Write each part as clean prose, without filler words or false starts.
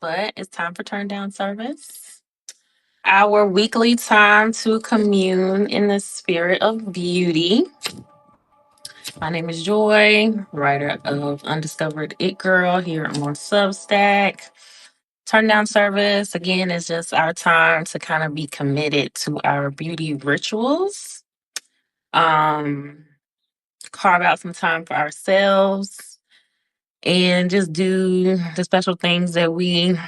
but it's time for turn down service. Our weekly time to commune in the spirit of beauty. My name is Joy, writer of Undiscovered It Girl here on Substack. Turn down service, again, is just our time to kind of be committed to our beauty rituals. Um, Carve out some time for ourselves and just do the special things that we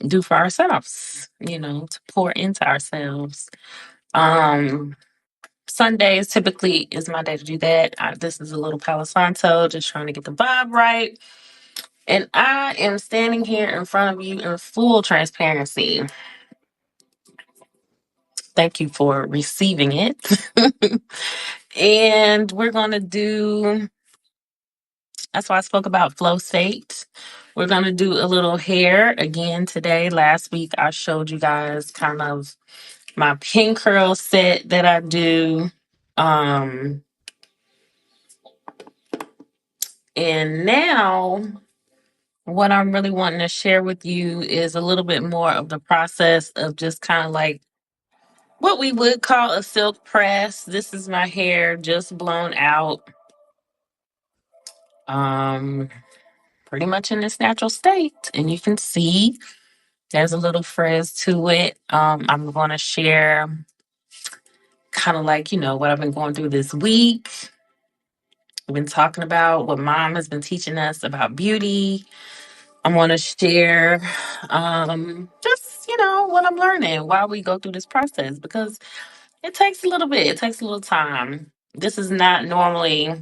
do for ourselves, to pour into ourselves. Um, Sundays typically is my day to do that. This is a little Palo Santo, just trying to get the vibe right. And I am standing here in front of you in full transparency. Thank you for receiving it. And we're going to do, that's why I spoke about flow state. We're going to do a little hair again today. Last week, I showed you guys kind of my pin curl set that I do. And now what I'm really wanting to share with you is a little bit more of the process of just kind of like what we would call a silk press. This is my hair just blown out. Pretty much in its natural state. And you can see there's a little frizz to it. I'm going to share kind of like, what I've been going through this week. We've been talking about what mom has been teaching us about beauty. I want to share just, what I'm learning while we go through this process because it takes a little bit. It takes a little time. This is not normally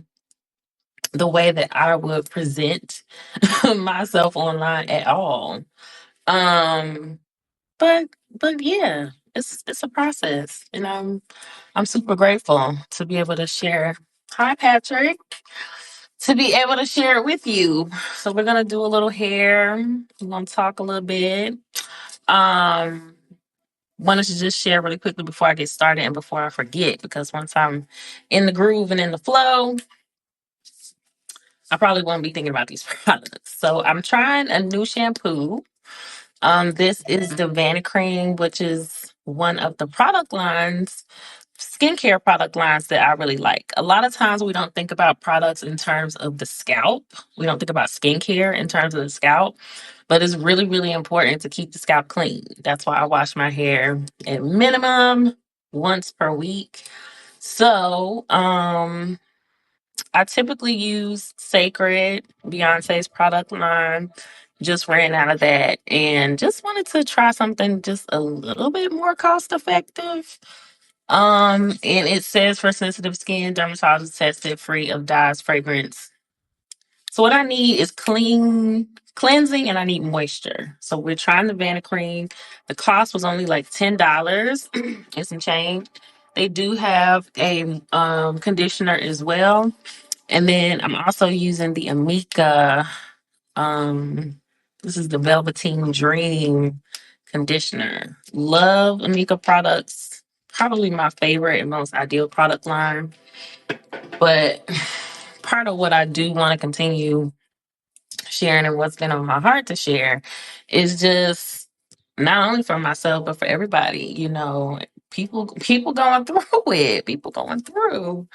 the way that I would present myself online at all. Um, but yeah, it's a process, and I'm super grateful to be able to share. Hi, Patrick. To be able to share it with you. So we're gonna do a little hair. We're gonna talk a little bit. Um, Wanted to just share really quickly before I get started and before I forget, because once I'm in the groove and in the flow, I probably won't be thinking about these products. So I'm trying a new shampoo. This is the Vanicream, which is one of the product lines, skincare product lines that I really like. A lot of times we don't think about products in terms of the scalp. We don't think about skincare in terms of the scalp, but it's really, really important to keep the scalp clean. That's why I wash my hair at minimum once per week. So, I typically use Sacred, Beyonce's product line. Just ran out of that and just wanted to try something just a little bit more cost effective. And it says for sensitive skin, dermatologist tested, free of dyes, fragrance. So what I need is cleansing and I need moisture. So we're trying the Vanicream. The cost was only like $10 and some change. They do have a conditioner as well. And then I'm also using the Amika. This is the Velveteen Dream conditioner. Love Amika products. Probably my favorite and most ideal product line. But part of what I do want to continue sharing and what's been on my heart to share is just not only for myself but for everybody. People going through it. People going through.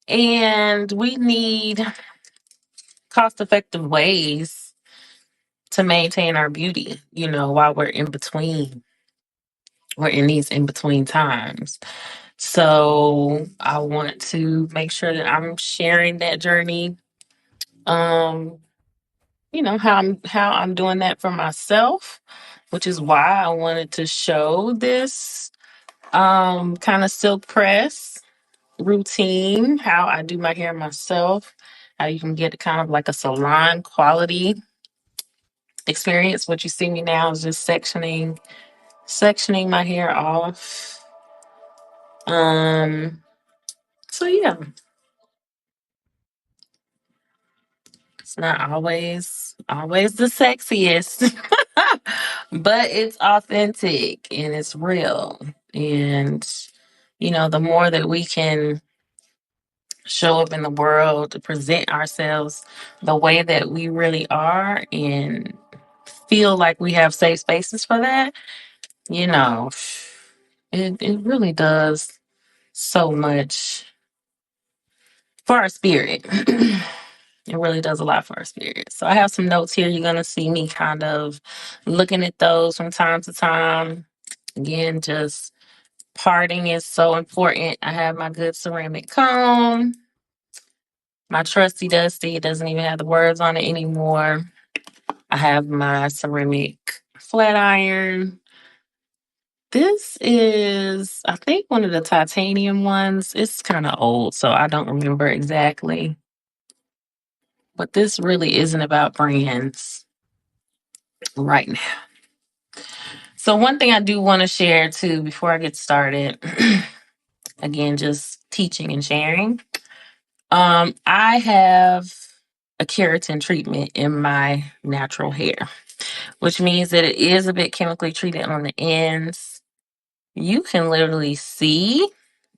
And we need cost effective ways to maintain our beauty, while we're in between. We're in these in between times. So I want to make sure that I'm sharing that journey. Um, how I'm doing that for myself, which is why I wanted to show this kind of silk press routine, how I do my hair myself, how you can get kind of like a salon quality experience. What you see me now is just sectioning my hair off. So yeah, it's not always the sexiest, but it's authentic and it's real. And the more that we can show up in the world to present ourselves the way that we really are and feel like we have safe spaces for that, you know, it really does so much for our spirit. It really does a lot for our spirit. So I have some notes here. You're going to see me kind of looking at those from time to time. Again, just parting is so important. I have my good ceramic comb, my trusty dusty. It doesn't even have the words on it anymore. I have my ceramic flat iron. This is, I think, one of the titanium ones. It's kind of old, so I don't remember exactly. But this really isn't about brands right now. So one thing I do want to share too before I get started, again, just teaching and sharing. I have a keratin treatment in my natural hair, which means that it is a bit chemically treated on the ends. You can literally see,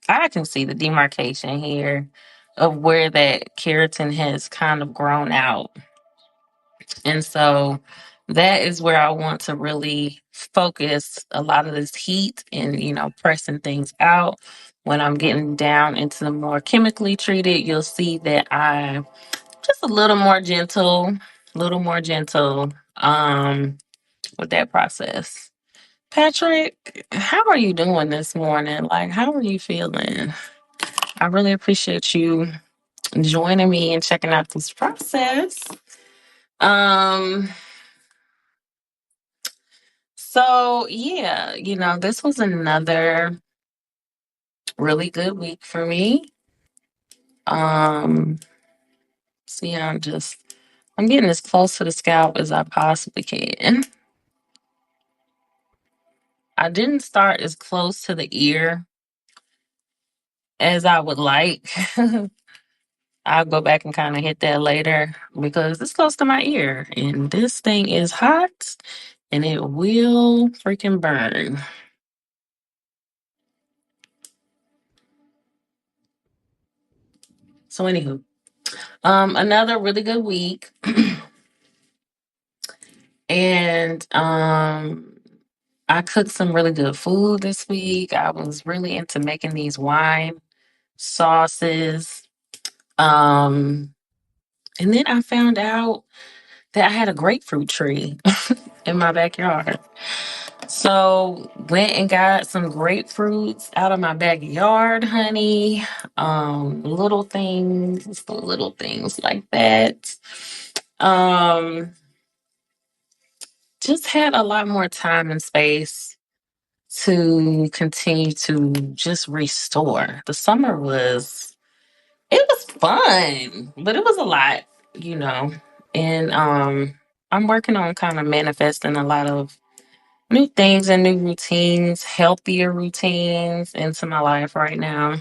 I can see the demarcation here of where that keratin has kind of grown out. And so that is where I want to really focus a lot of this heat and, pressing things out. When I'm getting down into the more chemically treated, you'll see that I just a little more gentle with that process. Patrick, how are you doing this morning? Like, how are you feeling? I really appreciate you joining me and checking out this process. Um, So yeah, this was another really good week for me. Um, see, I'm getting as close to the scalp as I possibly can. I didn't start as close to the ear as I would like. I'll go back and kind of hit that later because it's close to my ear and this thing is hot and it will freaking burn. So anywho, another really good week. And I cooked some really good food this week. I was really into making these wine sauces. Um, and then I found out that I had a grapefruit tree in my backyard. So went and got some grapefruits out of my backyard, honey. Little things like that. Um, just had a lot more time and space to continue to just restore. The summer it was fun, but it was a lot, you know. And I'm working on kind of manifesting a lot of new things and new routines, healthier routines into my life right now.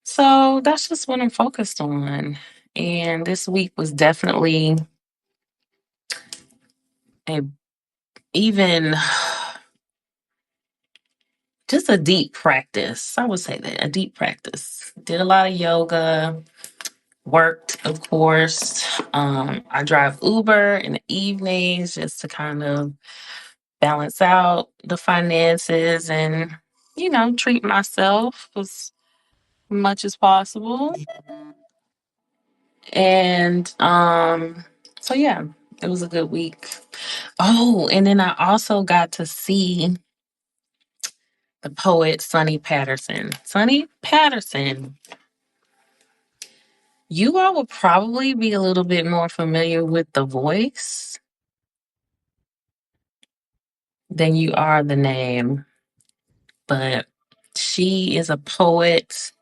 So that's just what I'm focused on. And this week was definitely a even just a deep practice. I would say that a deep practice. Did a lot of yoga, worked, of course. I drive Uber in the evenings just to kind of balance out the finances and, treat myself as much as possible. And so yeah, it was a good week. Oh, and then I also got to see the poet Sonny Patterson. Sonny Patterson. You all would probably be a little bit more familiar with the voice than you are the name. But she is a poet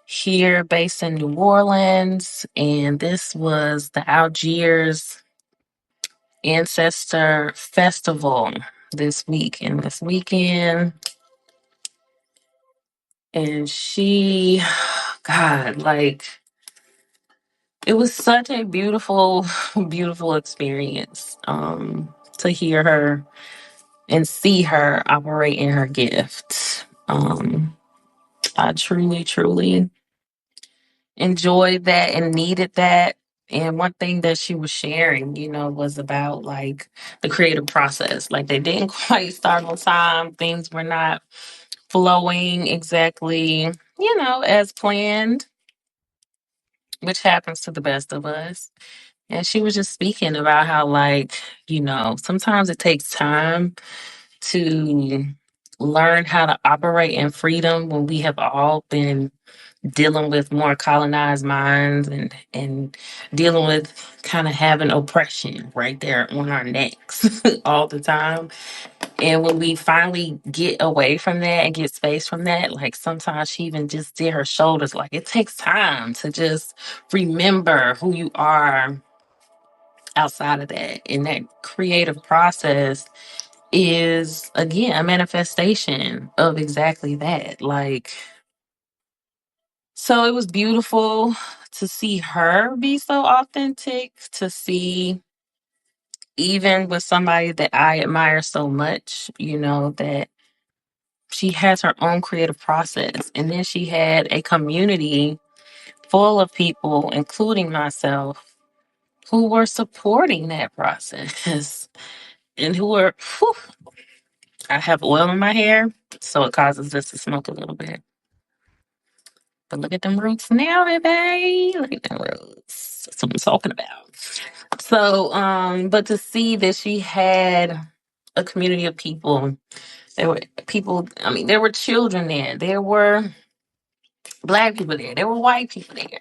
here based in New Orleans. And this was the Algiers Ancestor Festival this week and this weekend. And she, God, like, it was such a beautiful, beautiful experience to hear her and see her operate in her gift. I truly, truly enjoyed that and needed that. And one thing that she was sharing, was about like the creative process. Like they didn't quite start on time. Things were not flowing exactly, as planned, which happens to the best of us. And she was just speaking about how, like, sometimes it takes time to learn how to operate in freedom when we have all been dealing with more colonized minds and dealing with kind of having oppression right there on our necks all the time. And when we finally get away from that and get space from that, like sometimes she even just did her shoulders. Like it takes time to just remember who you are outside of that. And that creative process is, again, a manifestation of exactly that. Like, so it was beautiful to see her be so authentic, to see even with somebody that I admire so much, that she has her own creative process. And then she had a community full of people, including myself, who were supporting that process and who were, whew, I have oil in my hair, so it causes this to smoke a little bit. But look at them roots now, baby. Look at them roots. That's what I'm talking about. So, but to see that she had a community of people, there were people, there were children there. There were Black people there. There were white people there.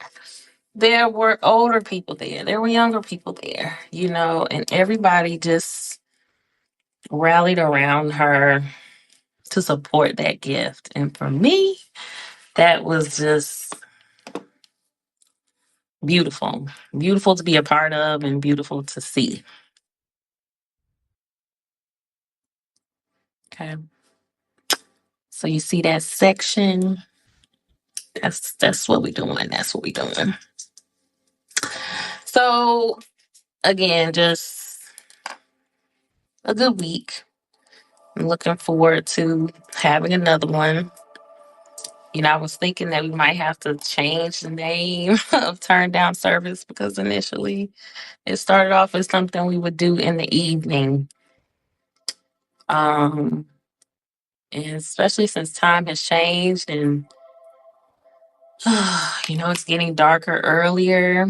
There were older people there. There were younger people there, and everybody just rallied around her to support that gift. And for me, that was just beautiful. Beautiful to be a part of and beautiful to see. Okay. So you see that section? That's what we're doing. That's what we're doing. So again, just a good week. I'm looking forward to having another one. I was thinking that we might have to change the name of Turn Down Service because initially it started off as something we would do in the evening. And especially since time has changed and, it's getting darker earlier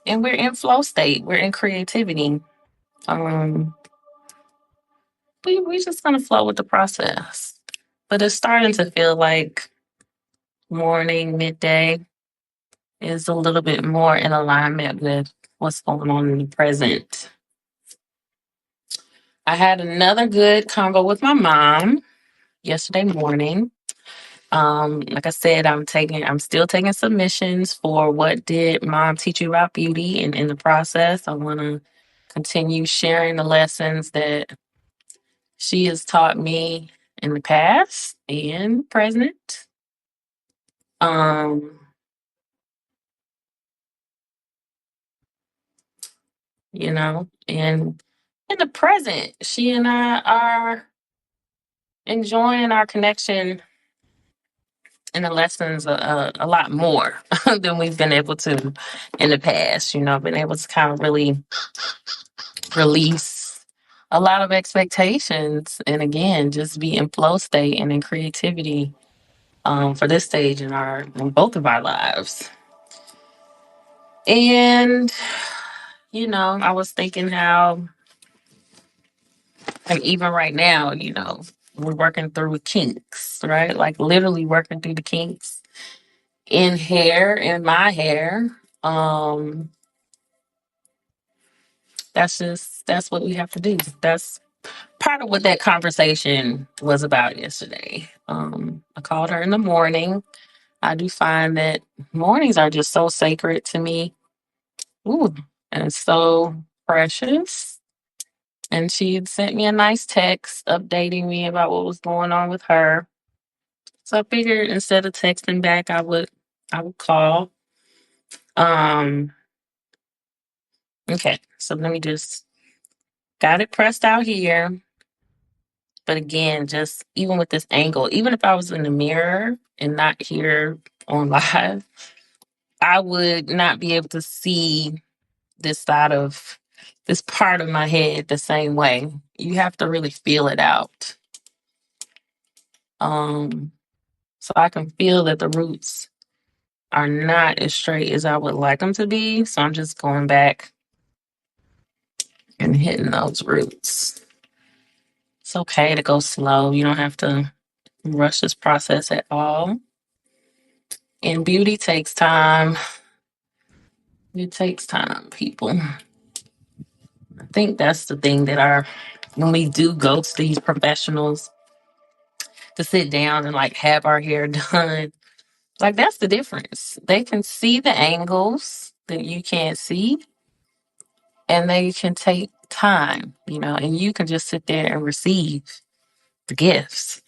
and we're in flow state. We're in creativity. Um, we just gonna flow with the process. But it's starting to feel like morning, midday is a little bit more in alignment with what's going on in the present. I had another good convo with my mom yesterday morning. Like I said, I'm still taking submissions for what did mom teach you about beauty, and in the process, I want to continue sharing the lessons that she has taught me in the past and present. Um, and in the present, she and I are enjoying our connection and the lessons a lot more than we've been able to in the past. Been able to kind of really release a lot of expectations and again, just be in flow state and in creativity for this stage in both of our lives. And, I was thinking how, and even right now, we're working through kinks, right? Like literally working through the kinks in my hair. That's what we have to do. That's part of what that conversation was about yesterday. I called her in the morning. I do find that mornings are just so sacred to me. Ooh, and so precious. And she had sent me a nice text updating me about what was going on with her. So I figured instead of texting back, I would call. Um, okay, so let me just got it pressed out here. But again, just even with this angle, even if I was in the mirror and not here on live, I would not be able to see this side of this part of my head the same way. You have to really feel it out. Um, so I can feel that the roots are not as straight as I would like them to be. So I'm just going back and hitting those roots. It's okay to go slow. You don't have to rush this process at all. And beauty takes time. It takes time, people. I think that's the thing that when we do go to these professionals to sit down and like have our hair done, like that's the difference. They can see the angles that you can't see, and they can take time, and you can just sit there and receive the gifts,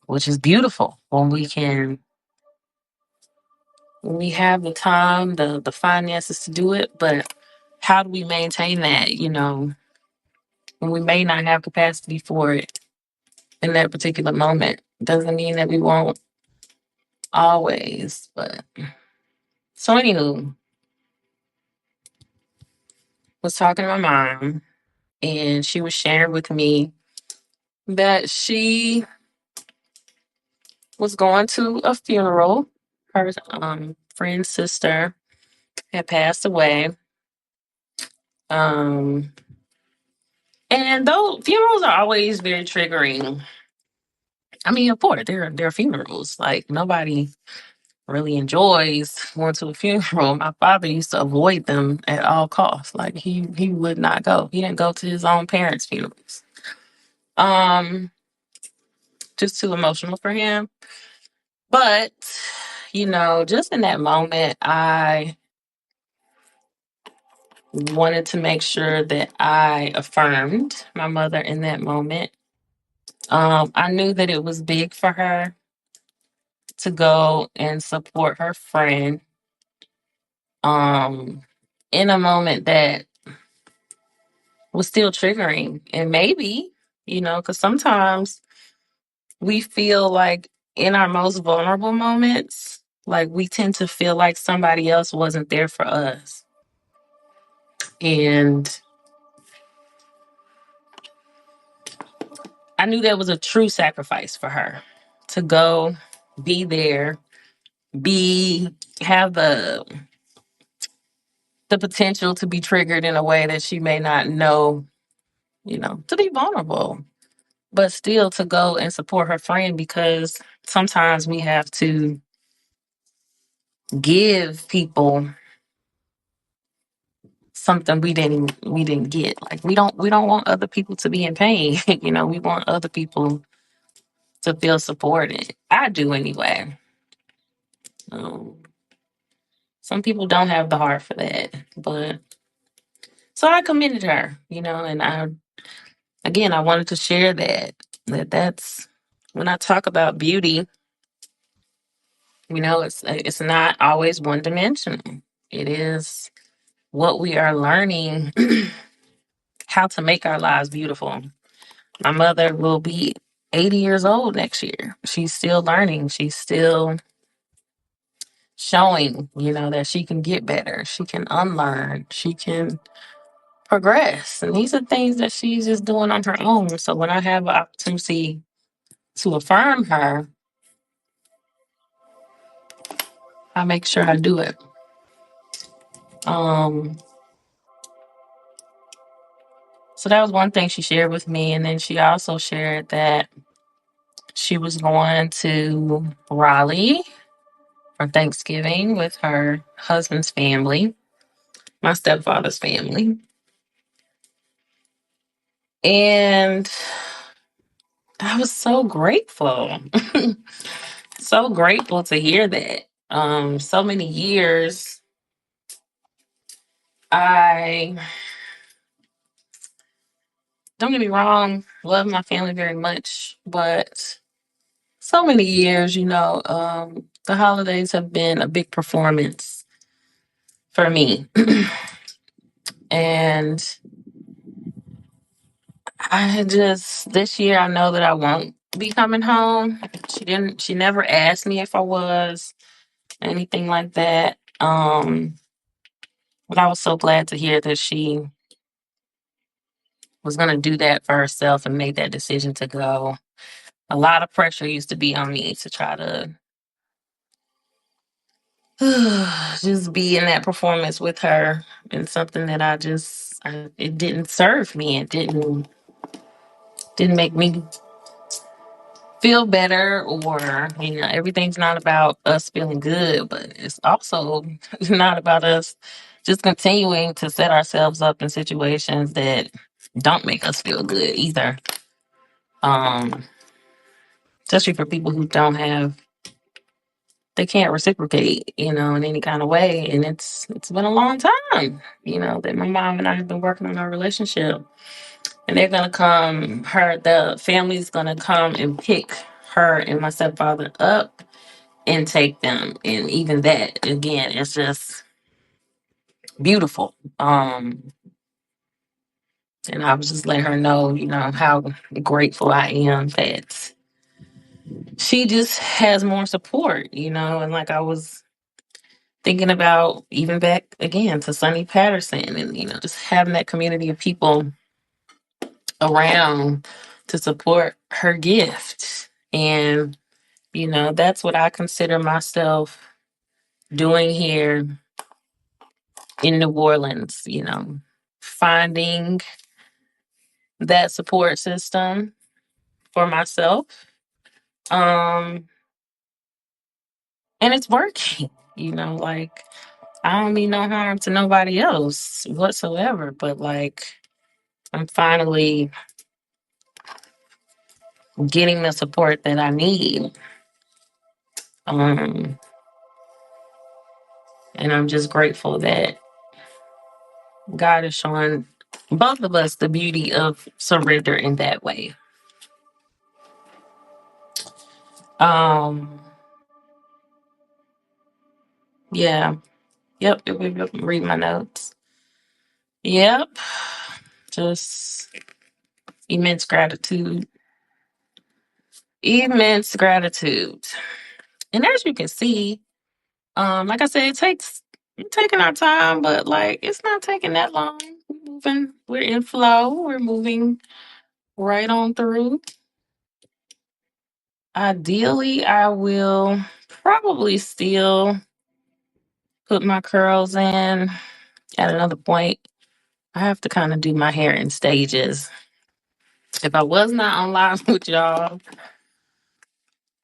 which is beautiful when we have the time, the finances to do it. But how do we maintain that, when we may not have capacity for it in that particular moment? Doesn't mean that we won't always. But so anywho, was talking to my mom, and she was sharing with me that she was going to a funeral. Her friend's sister had passed away. Um, and though funerals are always very triggering. I mean, of course, they're funerals. Like nobody really enjoys going to a funeral. My father used to avoid them at all costs. Like he would not go. He didn't go to his own parents' funerals. Um, just too emotional for him. But, just in that moment, I wanted to make sure that I affirmed my mother in that moment. I knew that it was big for her to go and support her friend um, in a moment that was still triggering. And maybe, because sometimes we feel like in our most vulnerable moments, like we tend to feel like somebody else wasn't there for us. And I knew that was a true sacrifice for her to go, be there, have the potential to be triggered in a way that she may not know, to be vulnerable, but still to go and support her friend, because sometimes we have to give people something we didn't get. Like we don't want other people to be in pain. We want other people to feel supported. I do anyway. Um, some people don't have the heart for that, but so I commended her, and I wanted to share that's when I talk about beauty, it's not always one dimensional. It is what we are learning how to make our lives beautiful. My mother will be 80 years old next year. She's still learning. She's still showing, that she can get better. She can unlearn. She can progress. And these are things that she's just doing on her own. So when I have an opportunity to affirm her, I make sure I do it. So that was one thing she shared with me. And then she also shared that she was going to Raleigh for Thanksgiving with her husband's family, my stepfather's family. And I was so grateful. So grateful to hear that. So many years I don't get me wrong, love my family very much, but so many years, the holidays have been a big performance for me. And this year I know that I won't be coming home. She never asked me if I was. anything like that. But I was so glad to hear that she was going to do that for herself and made that decision to go. A lot of pressure used to be on me to try to just be in that performance with her, and something that it didn't serve me. It didn't make me feel better, or everything's not about us feeling good, but it's also not about us just continuing to set ourselves up in situations that don't make us feel good either. Um, Especially for people who they can't reciprocate, in any kind of way. And it's been a long time, that my mom and I have been working on our relationship. And they're gonna the family's gonna come and pick her and my stepfather up and take them. And even that, again, it's just beautiful. And I was just letting her know, how grateful I am that she just has more support, and like I was thinking about even back again to Sonny Patterson, and, just having that community of people around to support her gift. And, that's what I consider myself doing here in New Orleans, finding that support system for myself. Um, and it's working, like I don't mean no harm to nobody else whatsoever, but like I'm finally getting the support that I need. Um, and I'm just grateful that God is showing both of us the beauty of surrender in that way. Um, yeah. Yep. Read my notes. Yep. Just immense gratitude. Immense gratitude. And as you can see, like I said, we're taking our time, but like it's not taking that long. We're in flow, we're moving right on through. Ideally, I will probably still put my curls in at another point. I have to kind of do my hair in stages. If I was not on live with y'all,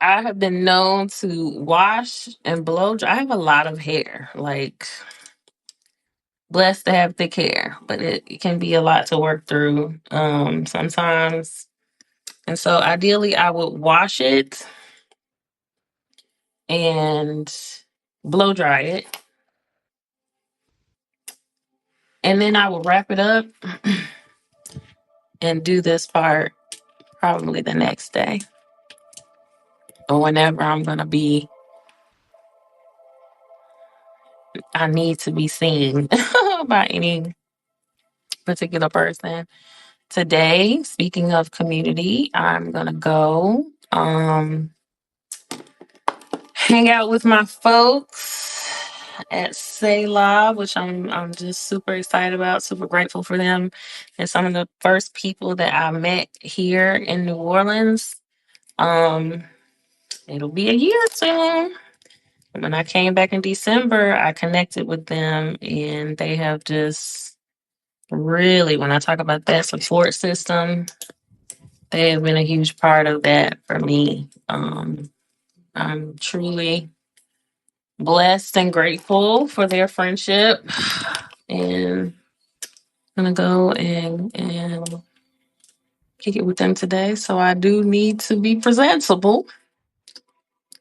I have been known to wash and blow dry. I have a lot of hair, like blessed to have thick hair, but it can be a lot to work through sometimes. And so ideally I would wash it and blow dry it. And then I will wrap it up and do this part probably the next day or whenever I need to be seen by any particular person. Today, speaking of community, I'm going to go hang out with my folks at Selah, which I'm just super excited about, super grateful for them. And some of the first people that I met here in New Orleans. It'll be a year soon. When I came back in December, I connected with them, and they have just really, when I talk about that support system, they have been a huge part of that for me. I'm truly blessed and grateful for their friendship, and I'm gonna go and kick it with them today. So I do need to be presentable.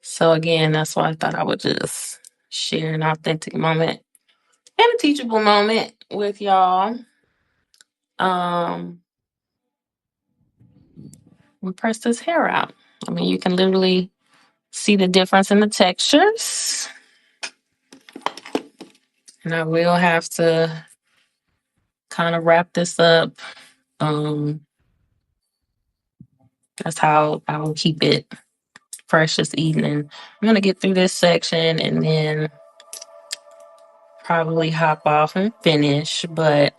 So again, that's why I thought I would just share an authentic moment and a teachable moment with y'all. And press this hair out. I mean, you can literally see the difference in the textures. And I will have to kind of wrap this up. That's how I will keep it precious evening. I'm going to get through this section and then probably hop off and finish. But,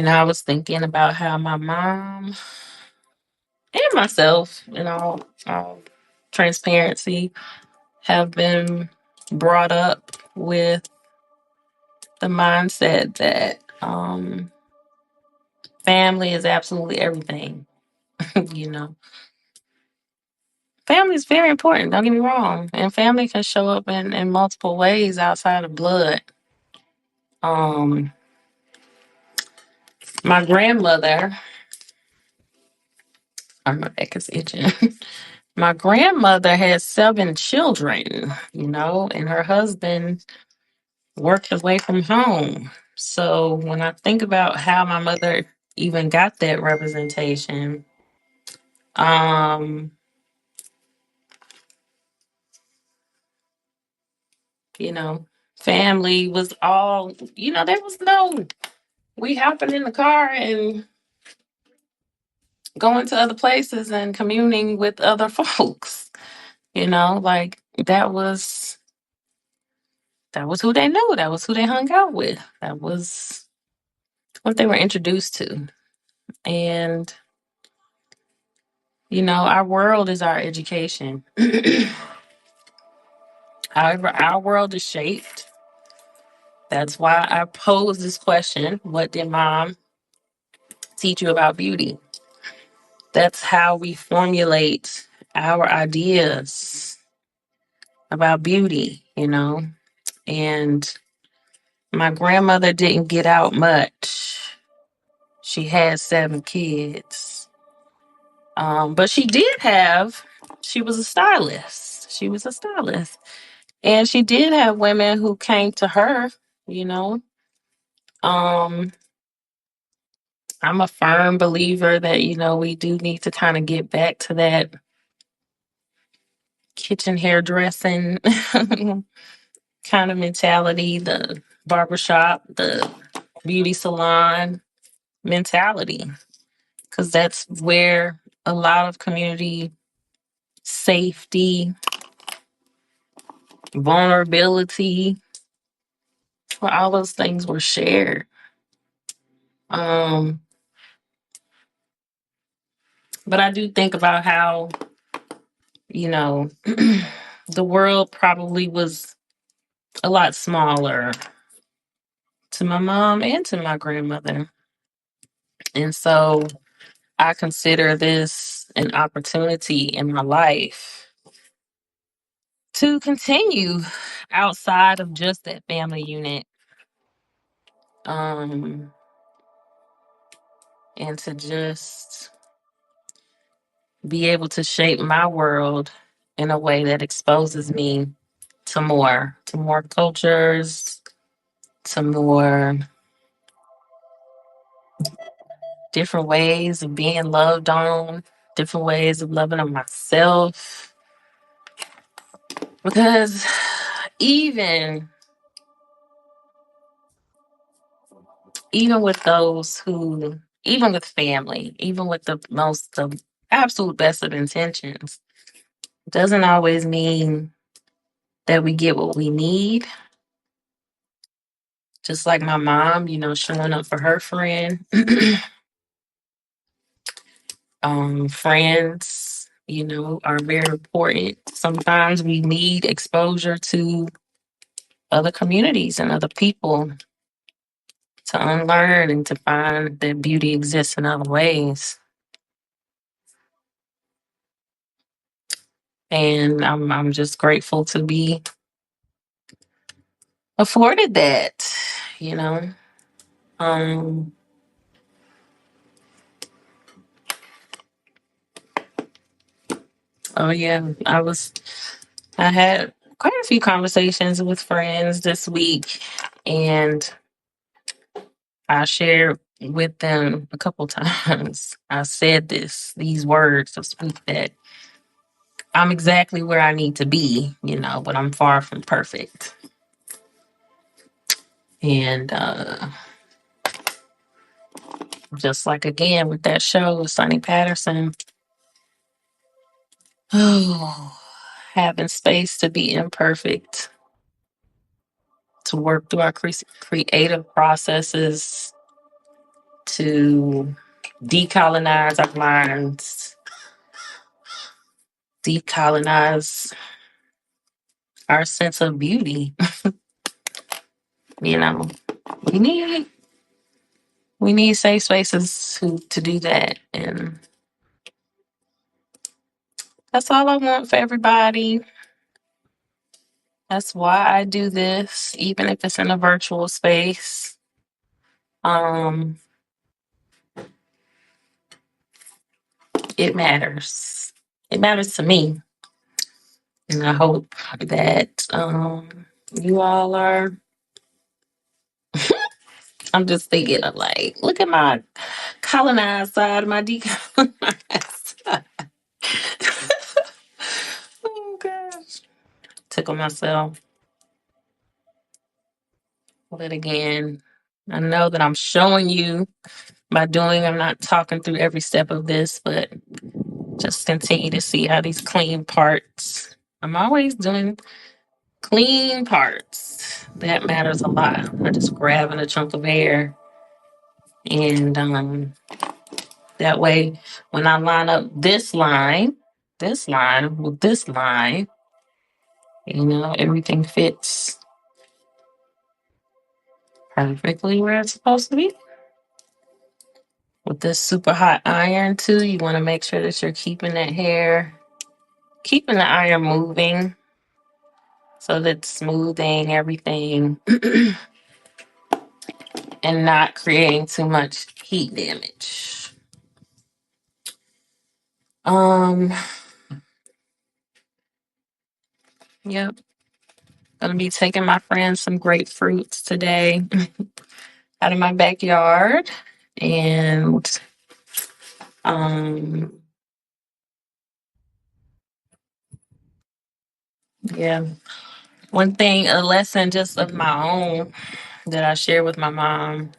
I was thinking about how my mom and myself, all transparency, have been brought up with the mindset that family is absolutely everything. you know, family is very important. Don't get me wrong, and family can show up in multiple ways outside of blood. Um, my grandmother, my back is itching. My grandmother had 7 children, and her husband worked away from home. So when I think about how my mother even got that representation, um, you know, family was all, there was no, we hopping in the car and going to other places and communing with other folks, like that was who they knew. That was who they hung out with. That was what they were introduced to. And, our world is our education. However, our world is shaped. That's why I pose this question: what did mom teach you about beauty? That's how we formulate our ideas about beauty, And my grandmother didn't get out much. She had 7 kids. But she was a stylist. She was a stylist. And she did have women who came to her, you know. Um, I'm a firm believer that, we do need to kind of get back to that kitchen hairdressing kind of mentality, the barbershop, the beauty salon mentality, because that's where a lot of community safety, vulnerability, where all those things were shared. Um, but I do think about how, the world probably was a lot smaller to my mom and to my grandmother. And so I consider this an opportunity in my life to continue outside of just that family unit. Um, and to just be able to shape my world in a way that exposes me to more cultures, to more different ways of being loved on, different ways of loving on myself. Because even even with those who, even with family, even with the absolute best of intentions, doesn't always mean that we get what we need. Just like my mom, showing up for her friend. Friends, are very important. Sometimes we need exposure to other communities and other people to unlearn and to find that beauty exists in other ways. And I'm just grateful to be afforded that, you know. Um oh yeah, I had quite a few conversations with friends this week, and I shared with them a couple times. I said these words this week, that I'm exactly where I need to be, but I'm far from perfect. And Just like again with that show with Sonny Patterson. Oh, having space to be imperfect, to work through our creative processes, to decolonize our minds, decolonize our sense of beauty. You know, we need we need safe spaces to do that, and that's all I want for everybody. That's why I do this, even if it's in a virtual space. Um, it matters. It matters to me, and I hope that you all are. I'm just thinking of like, look at my colonized side, my decolonized side. Oh gosh, tickle myself. But again, I know that I'm showing you by doing. I'm not talking through every step of this, but just continue to see how these clean parts. I'm always doing clean parts. That matters a lot. I'm just grabbing a chunk of air, and that way, when I line up this line with this line, everything fits perfectly where it's supposed to be. With this super hot iron too, you want to make sure that you're keeping the iron moving so that it's smoothing everything and not creating too much heat damage. Um, yep. Gonna be taking my friends some grapefruits today out of my backyard. And yeah. One thing, a lesson just of my own that I share with my mom,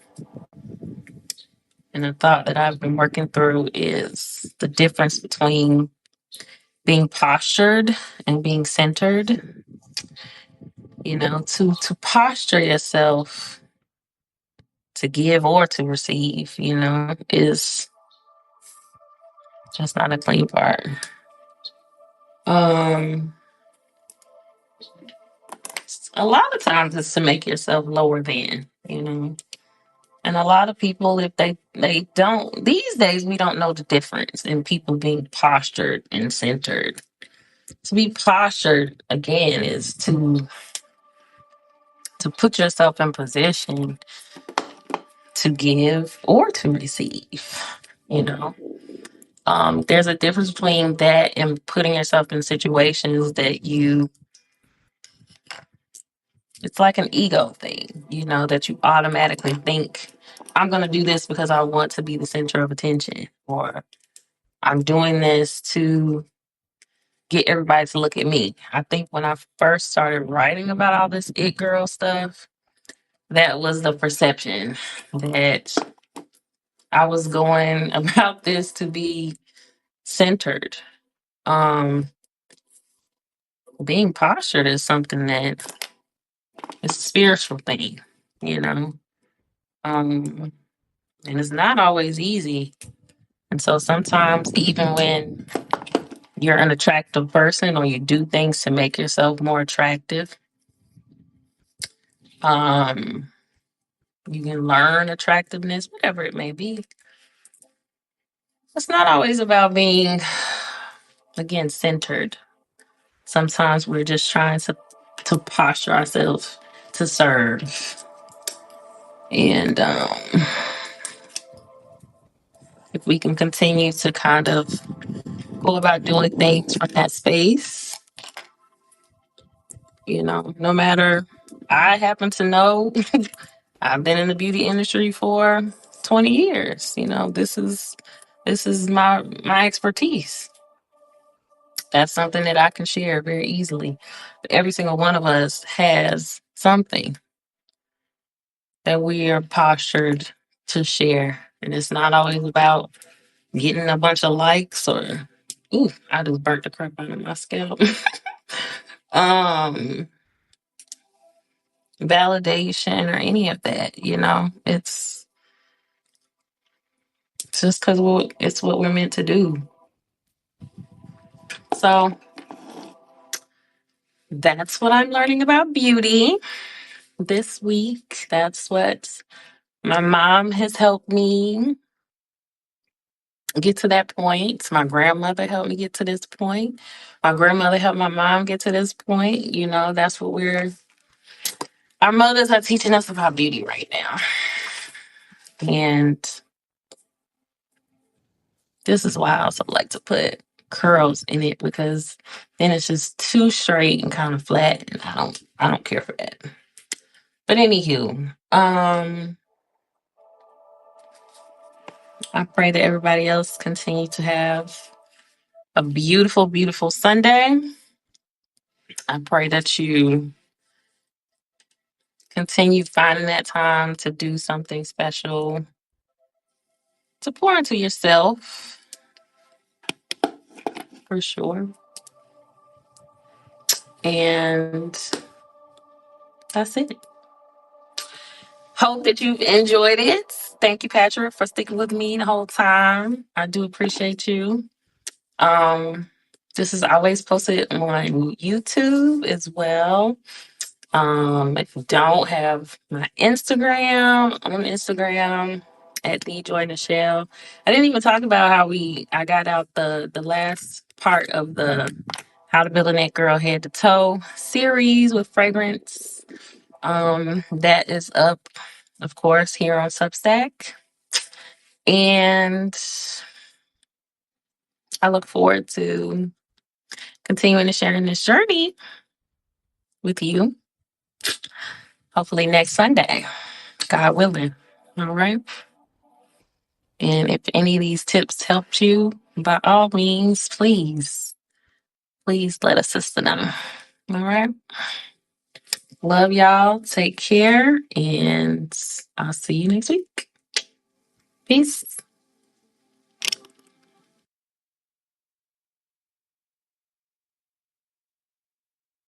and a thought that I've been working through, is the difference between being postured and being centered. To posture yourself to give or to receive, is just not a clean part. Um, a lot of times it's to make yourself lower than. And a lot of people, if they don't, these days we don't know the difference in people being postured and centered. To be postured again is to put yourself in position to give or to receive. You know, there's a difference between that and putting yourself in situations that it's like an ego thing, that you automatically think, I'm going to do this because I want to be the center of attention, or I'm doing this to get everybody to look at me. I think when I first started writing about all this it girl stuff, that was the perception, that I was going about this to be centered. Um, Being postured is something that is a spiritual thing, you know. And it's not always easy. And so sometimes, even when you're an attractive person or you do things to make yourself more attractive, you can learn attractiveness, whatever it may be. It's not always about being, again, centered. Sometimes we're just trying to posture ourselves to serve. And if we can continue to kind of go about doing things from that space, no matter, I happen to know I've been in the beauty industry for 20 years. This is my expertise. That's something that I can share very easily. But every single one of us has something that we are postured to share. And it's not always about getting a bunch of likes or, ooh, I just burnt the crap out of my scalp. um, Validation or any of that, It's just because it's what we're meant to do. So that's what I'm learning about beauty this week. That's what my mom has helped me get to that point. My grandmother helped me get to this point. My grandmother helped my mom get to this point. That's what our mothers are teaching us about beauty right now. And this is why I also like to put curls in it, because then it's just too straight and kind of flat, and I don't care for that. But anywho, I pray that everybody else continue to have a beautiful, beautiful Sunday. I pray that you continue finding that time to do something special, to pour into yourself, for sure. And that's it. Hope that you've enjoyed it. Thank you, Patrick, for sticking with me the whole time. I do appreciate you. Um, this is always posted on YouTube as well. If you don't have my Instagram, on Instagram at the Joy Nichelle. I didn't even talk about how I got out the last part of the How to Build a Neck Girl Head to Toe series with fragrance. That is up, of course, here on Substack. And I look forward to continuing to sharing this journey with you. Hopefully next Sunday, God willing. All right. And if any of these tips helped you, by all means, please let a sister know. All right. Love y'all. Take care. And I'll see you next week. Peace.